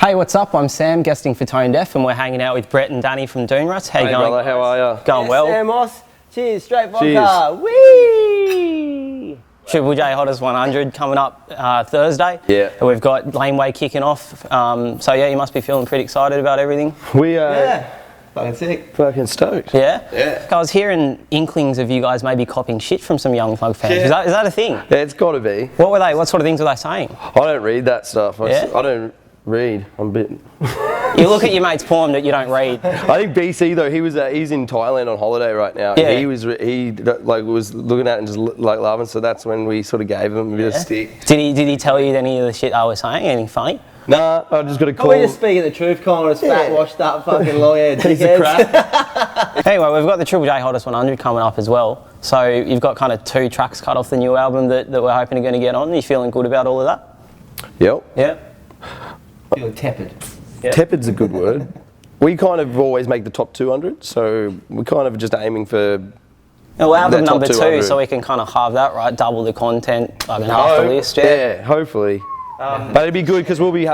Hey, what's up? I'm Sam, guesting for Tone Deaf, and we're hanging out with Brett and Danny from Dune Rats. How you going? Brother, how are you? Going well. Sam Moss. Cheers, straight vodka. Cheers. Whee! Triple J Hottest 100 coming up Thursday. Yeah. And we've got Laneway kicking off. So yeah, you must be feeling pretty excited about everything. We are Yeah. Fucking sick. fucking stoked. Yeah? Yeah. I was hearing inklings of you guys maybe copying shit from some Young Thug fans. Yeah. Is that a thing? Yeah, it's got to be. What were they? What sort of things were they saying? I don't read that stuff. Yeah? I don't read. I'm a bit. You look at your mate's porn that you don't read. I think BC though, he's in Thailand on holiday right now. Yeah. He was looking at it and just like laughing. So that's when we sort of gave him a bit of stick. Did he tell you any of the shit I was saying? Anything funny? Nah, I just got a call. We're just speaking the truth, calling us fat, washed up, fucking long-haired Piece of dickheads. crap. Anyway, we've got the Triple J Hottest 100 coming up as well. So you've got kind of 2 tracks cut off the new album that we're hoping to going to get on. Are you feeling good about all of that? Yep. Yeah. Feeling tepid. Yeah. Tepid's a good word. We kind of always make the top 200, so we're kind of just aiming for. Well, album That top number 2, 200. so we can kind of halve that, right? Double the content, like half the list. Yeah, hopefully. But it'd be good because we'll be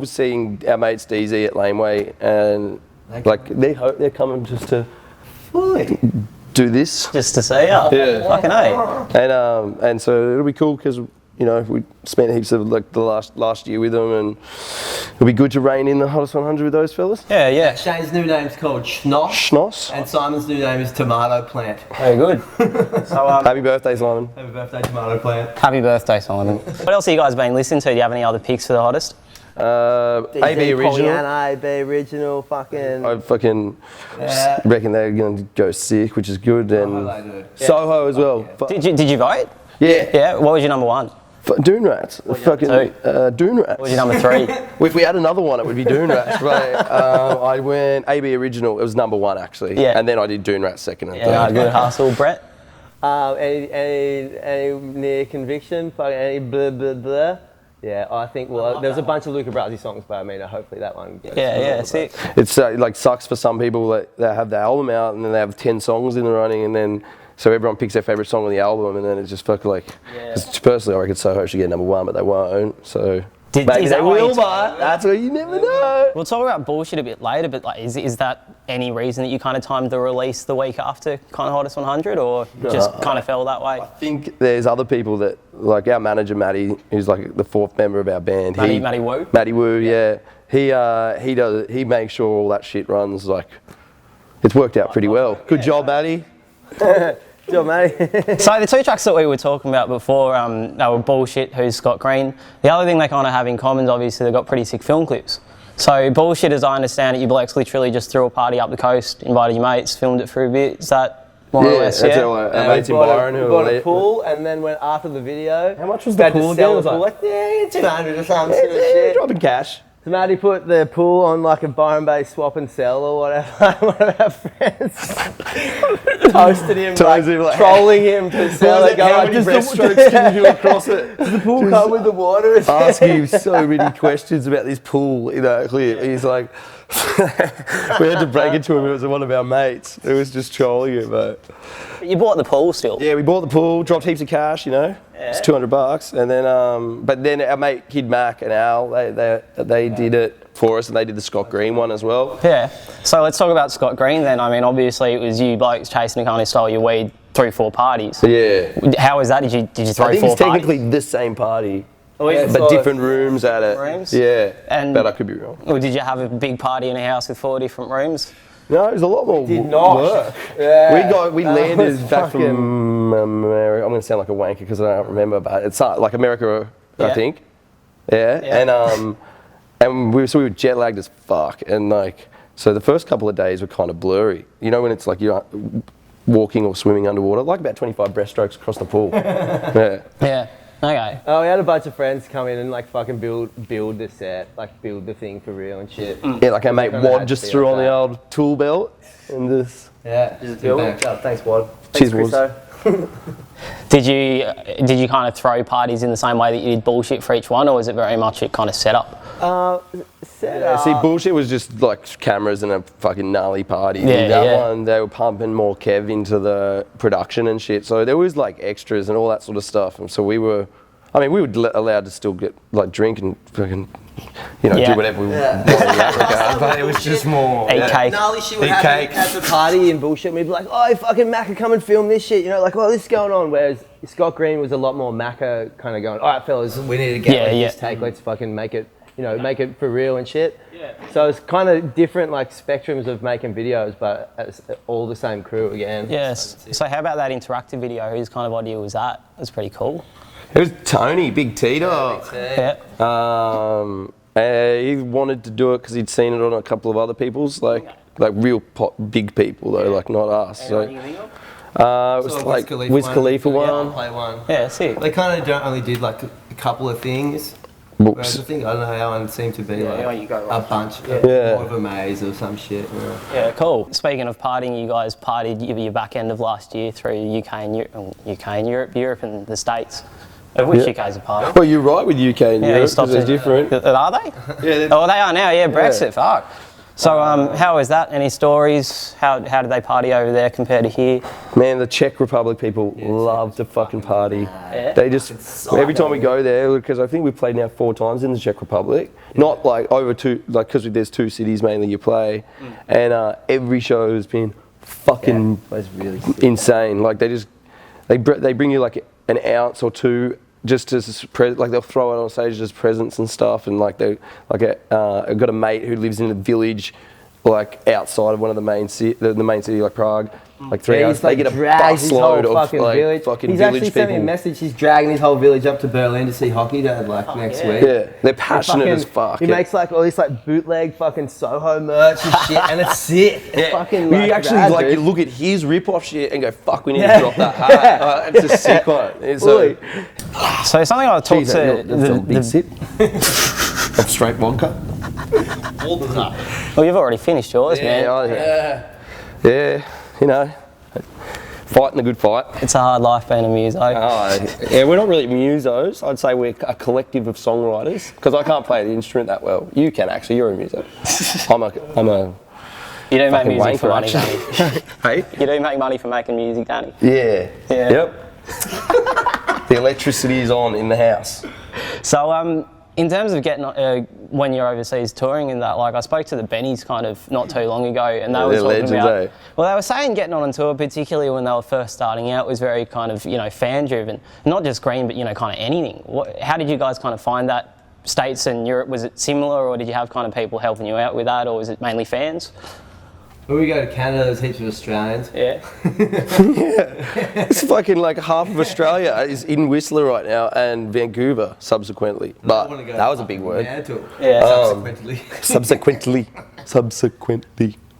seeing our mates DZ at Laneway, and they're coming just to do this. Just to see, oh, Yeah. fucking A. And so it'll be cool because we spent heaps of like the last year with them, and it'll be good to rein in the Hottest 100 with those fellas. Yeah, yeah. Shane's new name's called Schnoss. Schnoss. And Simon's new name is Tomato Plant. Very good. So, Happy birthday, Simon. Happy birthday, Tomato Plant. happy birthday, Simon. What else have you guys been listening to? Do you have any other picks for the hottest? AB original. Pollyanna, AB original, fucking. I fucking reckon they're going to go sick, which is good. And they do. Soho as well. Did you vote? Yeah. Yeah. What was your number 1? Dune Rats. Fucking Dune Rats. What was your number 3? If we had another one, it would be Dune Rats. But I went AB original. It was number 1 actually. Yeah. And then I did Dune Rats second and Yeah, third. good hustle, Brett. Any near conviction, fucking any blah blah blah. Yeah, I think there's a bunch of Luca Brasi songs, but I mean, hopefully that one. Yeah, sick. It's like sucks for some people that have the album out and then they have 10 songs in the running, and then so everyone picks their favourite song on the album, and then it's just fucking like. Cause personally, I reckon Soho should get number 1, but they won't. So maybe is they that why will, you- but that's what you never know. We'll talk about bullshit a bit later, but like, is that any reason that you kind of timed the release the week after kind of Hottest 100, or just kind of fell that way? I think there's other people that, like our manager Matty, who's like the 4th member of our band. Matty Woo? Matty Woo, yeah. He makes sure all that shit runs like. It's worked out pretty well. Good job, Matty. Good job, mate. So the 2 tracks that we were talking about before, they were Bullshit, Who's Scott Green. The other thing they kind of have in common is obviously they've got pretty sick film clips. So Bullshit, as I understand it, you blokes literally just threw a party up the coast, invited your mates, filmed it for a bit. Is that more or less? That's our mates in Byron who We were bought a lit. pool, and then went after the video. How much was the had to pool sell again? the pool, Was like 200 or something. sort of shit. Dropping cash. So Matty put the pool on like a Byron Bay swap and sell or whatever. One of our friends posted him, like, trolling him to sell it. How many breaststrokes can you do across it? Does the pool come with the water? Asking him so many questions about this pool in that clip. He's like, we had to break it to him. It was one of our mates. It was just trolling him, mate. You bought the pool still? Yeah, we bought the pool, dropped heaps of cash, It's $200, and then but then our mate Kid Mac and Al, they did it for us, and they did the Scott Green one as well. Yeah. So let's talk about Scott Green then. I mean, obviously it was you blokes chasing the kind of stole your weed 3-4 parties. Yeah. How was that? Did you throw I think 4 it's technically the same party, Yeah, but different rooms at it. Rooms? Yeah, And- but I could be wrong. Or did you have a big party in a house with 4 different rooms? No, it was a lot more Did not. work. Yeah. We That landed was back fucking- from America. I'm going to sound like a wanker because I don't remember, but it's like America, I Yeah. think. Yeah. And we were jet lagged as fuck, and like so the first couple of days were kind of blurry. You know when it's like you're walking or swimming underwater, like about 25 breaststrokes across the pool. Yeah. Yeah. Okay. Oh, we had a bunch of friends come in and like fucking build the set, like build the thing for real and shit. Yeah, like our mate Gonna Wad have just to be threw like on the that. old tool belt and just. Yeah, just build. Thanks, Wad. Cheers, Thanks, Wad. Christo. Did you kind of throw parties in the same way that you did Bullshit for each one, or was it very much a kind of setup? Set See, up. Bullshit was just like cameras and a fucking gnarly party. Yeah, that yeah. one, they were pumping more Kev into the production and shit. So there was like extras and all that sort of stuff. And so we were allowed to still get like drink and fucking do Yeah. whatever we want in that regard. But it was just more. Eat cake. Gnarly shit would Eat happen cake. at the party and bullshit. We'd be like, oh, fucking Macca, come and film this shit. You know, like, oh, this is going on. Whereas Scott Green was a lot more Macca kind of going, all right, fellas, we need to get this take. Let's fucking make it, make it for real and shit. Yeah. So it's kind of different, like, spectrums of making videos, but it's all the same crew again. Yes. So how about that interactive video? Whose kind of idea was that? That's pretty cool. It was Tony, Big T Dog. Yeah. He wanted to do it because he'd seen it on a couple of other people's, like real big people though, like not us. So. It was like Wiz Khalifa one. Play one. Yeah, sick. They kind of only did like a couple of things. Whereas I think, I don't know, how one seemed to be like a bunch, more of a maze or some shit. Yeah, cool. Speaking of partying, you guys partied your back end of last year through UK and Europe and the States. Which UK's a part? Well, you're right with UK and Europe because they're different. Are they? Yeah. Oh, they are now, yeah, Brexit, fuck. So how was that? Any stories? How did they party over there compared to here? Man, the Czech Republic people love to fucking party. Yeah. They just, every time we go there, because I think we've played now 4 times in the Czech Republic. Not like over 2, like because there's 2 cities mainly you play. And every show has been fucking really insane. Like they bring you like an ounce or 2 just as like they'll throw it on stage as presents and stuff, and like I've got a mate who lives in a village like outside of one of the main city like Prague, like 3 hours. They get a busload of like fucking he's village actually sent me a message. He's dragging his whole village up to Berlin to see hockey like next week. Yeah, they're passionate as fuck. He makes like all this like bootleg fucking Soho merch and shit, and it's sick. It's fucking you actually rad, like dude. you look at his rip-off shit and go, fuck, we need to drop that hat. It's a sick one. So something I talked to the big sip of straight vodka. Well, you've already finished yours, man. Yeah, fighting a good fight. It's a hard life being a muso. Yeah, we're not really musos. I'd say we're a collective of songwriters because I can't play the instrument that well. You can actually. You're a muso. I'm a. You don't make music for wanker, money, Danny. Hey? You do make money for making music, Danny. Yeah. Yep. The electricity is on in the house. So, in terms of getting when you're overseas touring and that, like I spoke to the Bennies kind of not too long ago, and they were talking about. Well, they were saying getting on tour, particularly when they were first starting out, was very kind of fan driven, not just Green, but kind of anything. How did you guys kind of find that? States and Europe, was it similar, or did you have kind of people helping you out with that, or was it mainly fans? When we go to Canada, there's heaps of Australians. Yeah. It's fucking like half of Australia is in Whistler right now and Vancouver subsequently. But that was a big word. Yeah. Subsequently.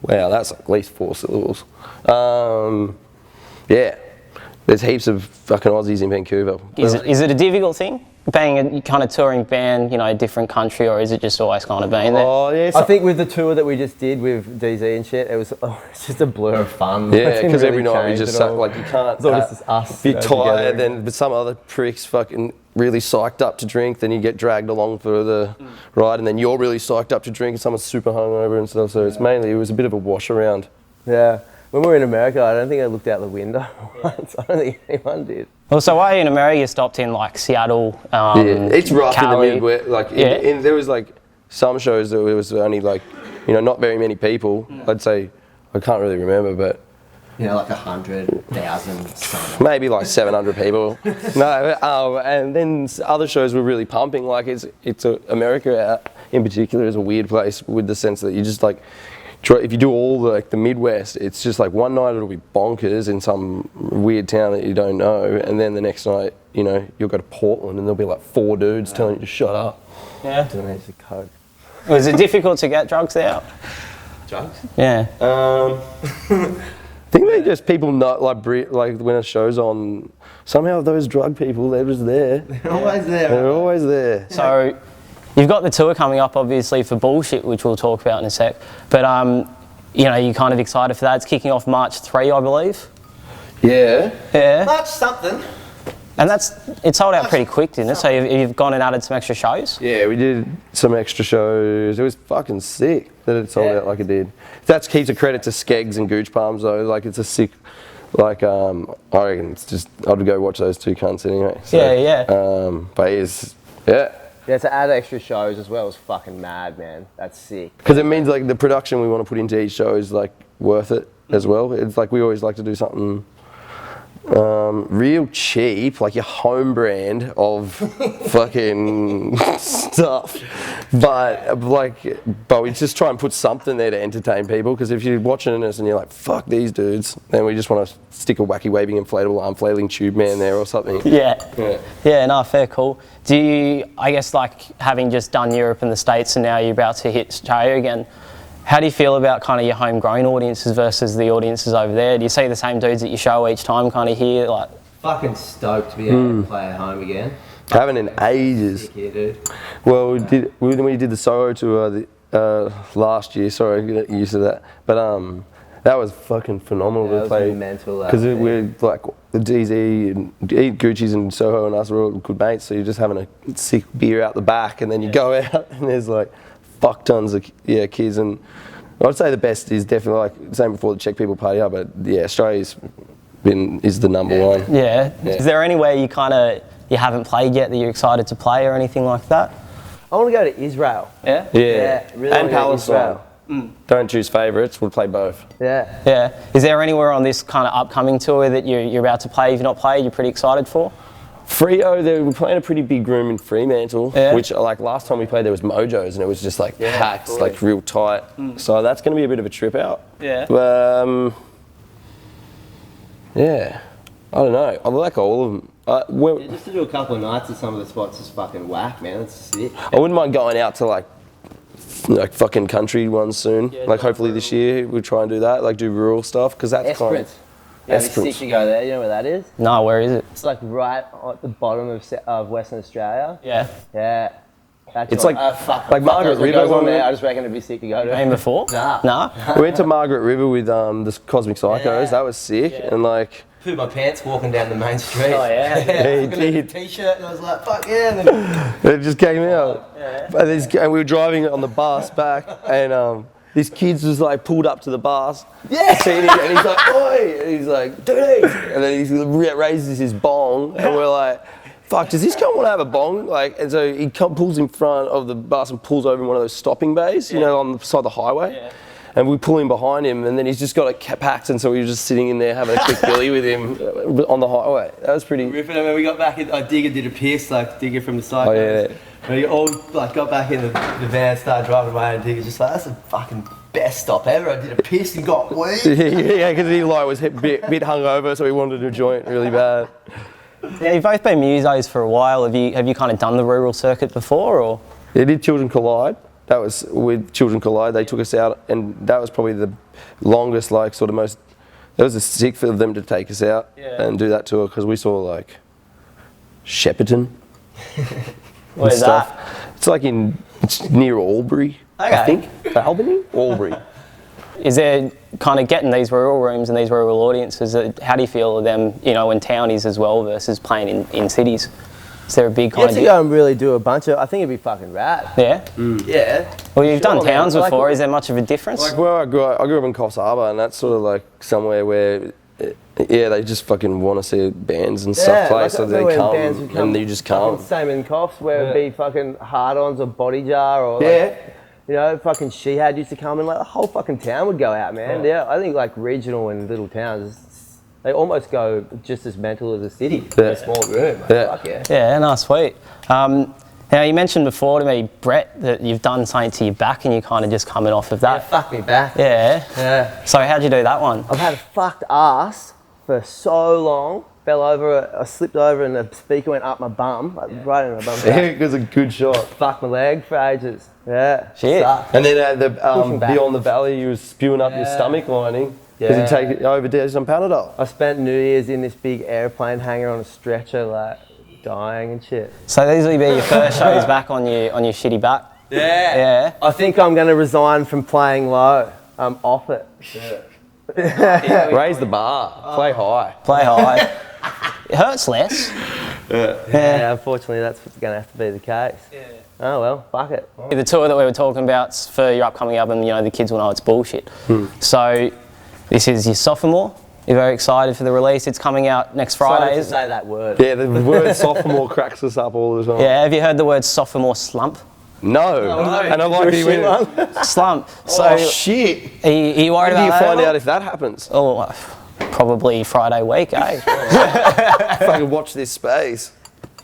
Wow, that's at least 4 syllables. Yeah. There's heaps of fucking Aussies in Vancouver. Is it a difficult thing? Being a kind of touring band, a different country, or is it just always kind of been there? Oh, yeah. I think with the tour that we just did with DZ and shit, it's just a blur of fun. Yeah, because every night we just like you can't. It's all just us. If you're tired, then some other pricks fucking really psyched up to drink, then you get dragged along for the ride, and then you're really psyched up to drink, and someone's super hungover and stuff. So it was a bit of a wash around. Yeah. When we were in America, I don't think I looked out the window once. I don't think anyone did. Well, so while you're in America, you stopped in like Seattle. It's rough Cali. in the Midwest. Like, there was like some shows that there was only like, not very many people. I'd say, I can't really remember, but like 100,000. Maybe like 700 people. No, and then other shows were really pumping. Like America in particular is a weird place with the sense that you just like. If you do all the Midwest, it's just like one night it'll be bonkers in some weird town that you don't know, and then the next night, you'll go to Portland and there'll be like 4 dudes telling you to shut up. Yeah. Doing heaps of coke. Was it difficult to get drugs there? Drugs? Yeah. I think they just people know like when a show's on. Somehow those drug people, they're just there. They're always there. They're always there. So. You've got the tour coming up, obviously, for Bullshit, which we'll talk about in a sec. But, you're kind of excited for that. It's kicking off March 3, I believe. Yeah. Yeah. March something. And it sold out pretty quick, didn't it? So you've gone and added some extra shows? Yeah, we did some extra shows. It was fucking sick that it sold out like it did. That keeps a credit to Skeggs and Gooch Palms, though. Like, it's a sick... Like, I reckon it's just... I'd go watch those 2 cunts anyway. So, Yeah. but it's... Yeah. Yeah, to add extra shows as well is fucking mad, man. That's sick. Because it means like the production we want to put into each show is like worth it as well. It's like we always like to do something real cheap, like your home brand of fucking stuff. But we just try and put something there to entertain people. Because if you're watching us and you're like, fuck these dudes, then we just want to stick a wacky waving inflatable arm flailing tube man there or something. Yeah, no, fair, cool. Do you, I guess, like having just done Europe and the States and now you're about to hit Australia again, how do you feel about kind of your homegrown audiences versus the audiences over there? Do you see the same dudes at your show each time kind of here? Like, fucking stoked to be able to play at home again. Haven't in ages. Here, dude. Well, we did the solo tour last year. Sorry, I'm getting used to that. But that was fucking phenomenal to play. Mental. Because we're like the DZ and Gucci's and Soho and us were all good mates. So you're just having a sick beer out the back, and then you go out and there's like fuck tons of kids. And I'd say the best is definitely like same before the Czech people party up, but yeah, Australia's is the number one. Yeah. Is there anywhere you kind of you haven't played yet that you're excited to play or anything like that? I want to go to Israel. Yeah? Yeah. Really And Palestine. Don't choose favourites, we'll play both. Yeah. Yeah. Is there anywhere on this kind of upcoming tour that you're about to play, you've not played, you're pretty excited for? Freo, we're playing a pretty big room in Fremantle, which like last time we played there was Mojo's and it was just like packed, like real tight. So that's going to be a bit of a trip out. Yeah. Yeah. I don't know. I like all of them. Just to do a couple of nights at some of the spots is fucking whack, man. That's sick. I wouldn't mind going out to like fucking country ones soon. Yeah, like hopefully this year we'll try and do that. Like do rural stuff because that's kind of. Yeah, it'd be sick to go there. You know where that is? No, where is it? It's like right at the bottom of Western Australia. Yeah. Yeah. It's like Margaret River. I just reckon it'd be sick to go to. Been before? Nah. We went to Margaret River with the Cosmic Psychos. That was sick. And like. Pooed my pants walking down the main street. Oh yeah. Yeah, he did. T-shirt and I was like, fuck yeah. And then It just came out. And we were driving on the bus back, and this kid was like pulled up to the bus. Yeah. Seen him, and he's like, oi! And he's like, Dunies! And then he raises his bong, and we're like, fuck, does this guy want to have a bong? Like, and so he pulls in front of the bus and pulls over in one of those stopping bays, you know, on the side of the highway. Yeah. And we pull him behind him, and then he's just got it packed, and so we were just sitting in there having a quick billy with him on the highway. That was pretty. Ripping. And when we got back, Digger did a pierce, like Digger from the side. Oh yeah. And we all got back in the van, started driving away, and Digger's just like, that's the fucking best stop ever. I did a piss and got weed. Yeah, because he was a bit hungover, so he wanted a joint really bad. Yeah, you've both been musos for a while. Have you kind of done the rural circuit before, or? They did Children Collide. That was with Children Collide. They took us out, and that was probably the longest, like sort of most. It was a sick for them to take us out and do that tour because we saw like Shepparton. Where's that? It's like it's near Albury, I think. Albany? Albury. Is there kind of getting these rural rooms and these rural audiences? How do you feel of them, you know, in townies as well versus playing in cities? Is there a big kind of... to go and really do a bunch of... I think it'd be fucking rad. Yeah? Yeah. Well, you've done towns before. Like, is there much of a difference? Like where I grew up in Coffs Harbour, and that's sort of like somewhere where, they just fucking want to see bands and stuff play, so they come, and you just come. Same in Coffs, where it'd be fucking hard-ons or body jar or you know, fucking Shehad used to come and like the whole fucking town would go out, man. Yeah, I think like regional and little towns, they almost go just as mental as a city in a small room. Fuck yeah. Yeah, no, sweet. Now, you mentioned before to me, Brett, that you've done something to your back and you're kind of just coming off of that. Yeah, fuck me back. Yeah. So how'd you do that one? I've had a fucked ass for so long. Fell over, I slipped over and the speaker went up my bum, like right in my bum. Yeah, it was a good shot. Fucked my leg for ages. Yeah. Shit. Sucked. And then beyond the valley, you was spewing up your stomach lining. Because you take it over there some Panadol. I spent New Year's in this big airplane hanger on a stretcher, like dying and shit. So these will be your first shows back on your shitty back? Yeah. I think I'm going to resign from playing low. I'm off it. Raise the bar. Play high. Play high. It hurts less. Yeah, unfortunately that's going to have to be the case. Yeah. Oh well, fuck it. The tour that we were talking about for your upcoming album, you know, the kids will know it's bullshit. So this is your sophomore You're very excited for the release. It's coming out next Friday. Sorry to say that word. Yeah, the word sophomore cracks us up all the time. Yeah, have you heard the word sophomore slump? No. And I like it. Slump. So, Oh, shit. Are you worried How do you about find that? out if that happens? Oh, probably Friday week, eh? Fucking watch this space.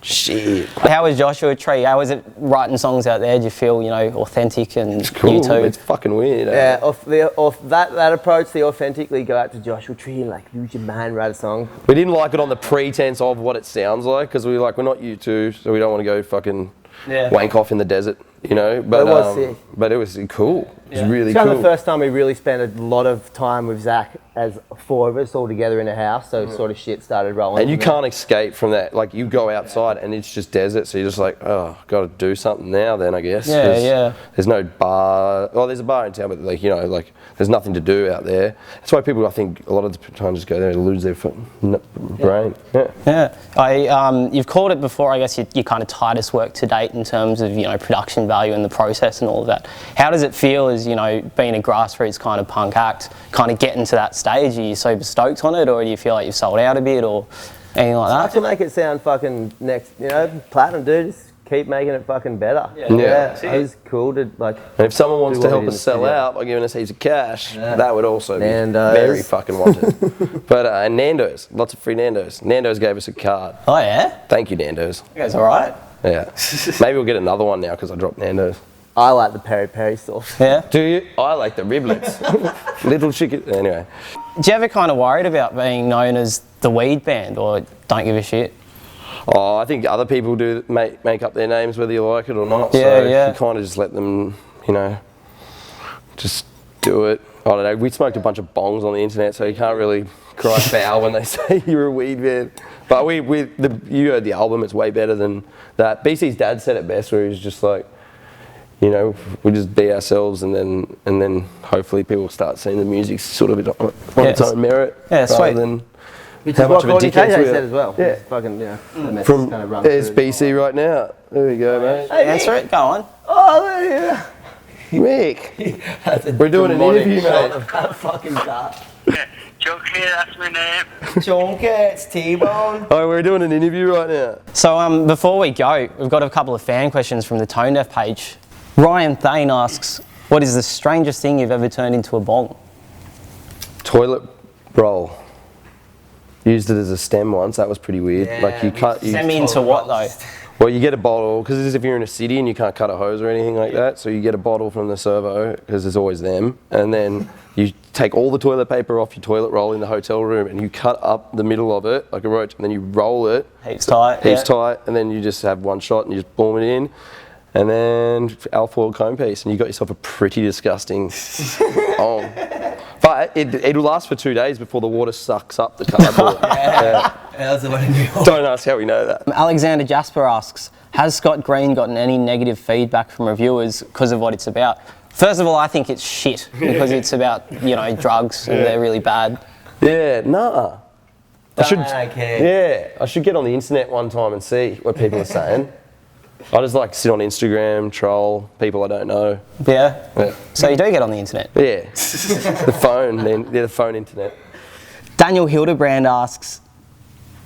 Shit. How was Joshua Tree? How was it writing songs out there? Do you feel, authentic and Cool. you too? It's fucking weird. Yeah, off that approach, the authentically go out to Joshua Tree and like, who's your man, write a song. We didn't like it on the pretense of what it sounds like, because we were like, we're not U2, so we don't want to go fucking wank off in the desert, But it was sick. But it was cool. It was really It's kind cool. of the first time we really spent a lot of time with Zach as 4 of us all together in a house, so sort of shit started rolling. And you can't escape from that. Like, you go outside and it's just desert, so you're just like, oh, got to do something now then, I guess. Yeah, yeah. There's no bar. Well, there's a bar in town, but there's nothing to do out there. That's why people, I think, a lot of the time just go there and lose their brain. Yeah. You've called it before, I guess, your kind of tightest work to date in terms of, production value and the process and all of that. How does it feel as, being a grassroots kind of punk act, kind of getting to that stage? Are you super stoked on it, or do you feel like you've sold out a bit or anything like that? It's hard to make it sound fucking next, platinum, dude. Just keep making it fucking better. Yeah. It was cool to like. And if someone wants do to what help we us did sell in the studio. out by giving us heaps of cash, that would also be Nando's. very fucking wanted. But and Nando's, lots of free Nando's. Nando's gave us a card. Oh, yeah? Thank you, Nando's. You guys all right? Yeah. Maybe we'll get another one now because I dropped Nando's. I like the peri-peri sauce. Yeah? Do you? I like the riblets. Little chicken. Anyway. Do you ever kind of worried about being known as the weed band, or don't give a shit? Oh, I think other people do make up their names whether you like it or not. Yeah, so yeah. you kind of just let them, just do it. I don't know. We smoked a bunch of bongs on the internet, so you can't really cry foul when they say you're a weed band. But you heard the album. It's way better than that. BC's dad said it best, where he was just like, we just be ourselves, and then hopefully people start seeing the music sort of on its own merit, rather than Which how is much what of a Gordy dickhead KJ we are. said as well. Yeah. It's fucking, the message From kind of runs there's through. BC right now. There we go, mate. Answer it, go on. Oh, yeah. Rick, That's a we're doing an demonic interview, shot mate. of that fucking car. Junkie, that's my name. Chonka, it's T-Bone. Oh, we're doing an interview right now. So before we go, we've got a couple of fan questions from the Tone Deaf page. Ryan Thane asks, what is the strangest thing you've ever turned into a bong? Toilet roll. Used it as a stem once. That was pretty weird. Yeah, like you cut. Send me into what though? Well, you get a bottle because if you're in a city and you can't cut a hose or anything like that, so you get a bottle from the servo because there's always them, and then you take all the toilet paper off your toilet roll in the hotel room and you cut up the middle of it like a roach, and then you roll it Heaps tight. heaps tight, and then you just have one shot and you just boom it in, and then alfoil comb piece, and you got yourself a pretty disgusting bong. But it'll last for 2 days before the water sucks up the cardboard. That's the way to do it. Don't ask how we know that. Alexander Jasper asks, has Scott Green gotten any negative feedback from reviewers because of what it's about? First of all, I think it's shit because it's about, drugs and they're really bad. Yeah, nah. I should get on the internet one time and see what people are saying. I just like sit on Instagram, troll people I don't know. Yeah? So you do get on the internet? Yeah. The phone internet. Daniel Hildebrand asks,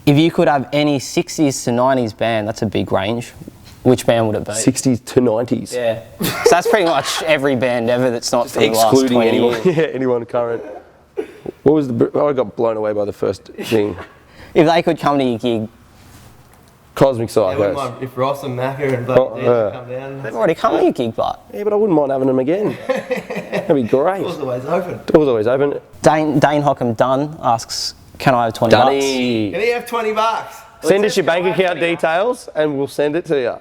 if you could have any 60s to 90s band, that's a big range, which band would it be? 60s to 90s. Yeah. So that's pretty much every band ever that's not for the last Excluding 20 anyone, years. anyone current. What was I got blown away by the first thing. If they could come to your gig, Cosmic Psychos. If Ross and Macca and Black Dan come down. they've already come to your gig, but Yeah, but I wouldn't mind having them again. That'd be great. Door's always open. Door's always open. Dane Hockham Dunn asks, can I have 20 bucks? Dunny. Can you have $20? Send us your bank account details and we'll send it to you.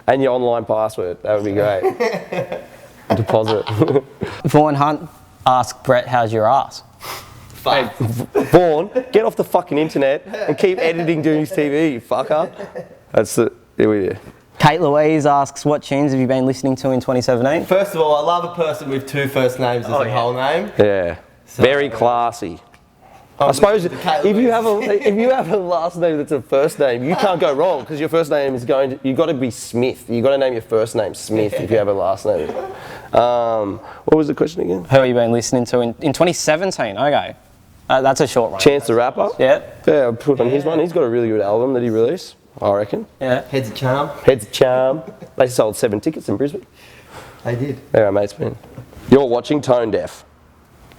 And your online password. That would be great. Deposit. Vaughan Hunt asks, Brett, how's your ass? Hey, Vaughn, get off the fucking internet and keep editing Dunies TV, you fucker. That's it. Here we go. Kate Louise asks, what tunes have you been listening to in 2017? First of all, I love a person with 2 first names as a whole name. Yeah. Very classy. I suppose if you have a last name that's a first name, you can't go wrong because your first name is you got to be Smith. You got to name your first name Smith if you have a last name. What was the question again? Who have you been listening to in 2017? Okay. That's a short run. Chance the Rapper. Yeah. Yeah, I'll put on his one. He's got a really good album that he released, I reckon. Yeah. Heads of Charm. Heads of Charm. They sold 7 tickets in Brisbane. They did. They're our mates, man. You're watching Tone Deaf.